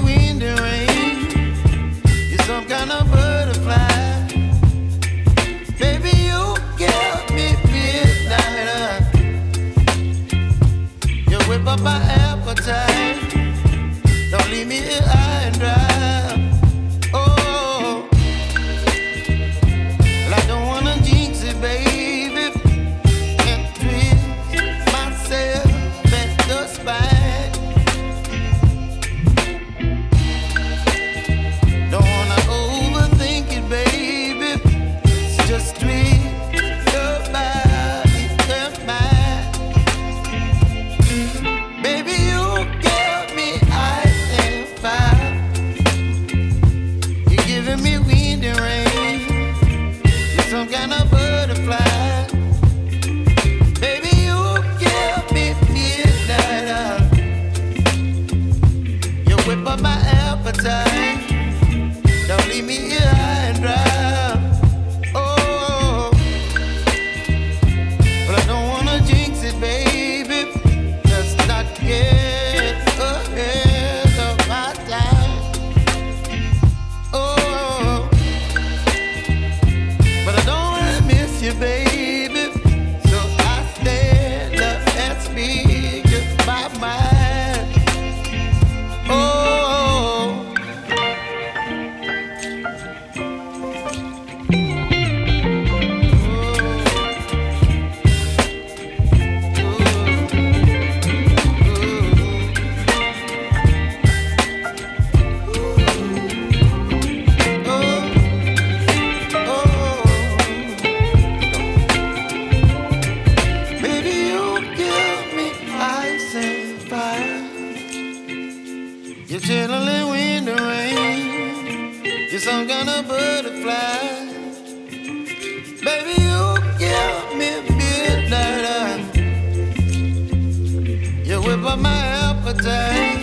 wind and rain. You're some kind of butterfly. Baby, you give me midnight. You whip up my appetite. Don't leave me here high and dry. Oh, well, I don't wanna jinx it, baby, and twist myself at the spine. Don't wanna overthink it, baby. It's just twist your body and mine. Baby, you give me ice and fire. You're giving me wind and rain. You're some kind of butterfly. Baby, you give me midnight. You whip up my appetite. Don't leave me here high and dry. Oh, but I don't wanna jinx it, baby. Let's not get ahead of my time. Oh, but I don't wanna miss you, baby. So I stand up and speak my mind. Oh. Baby, you give me ice and fire. You're chilling wind and rain. You're some kind of butterfly. Baby, you give me midnight. You whip up my appetite.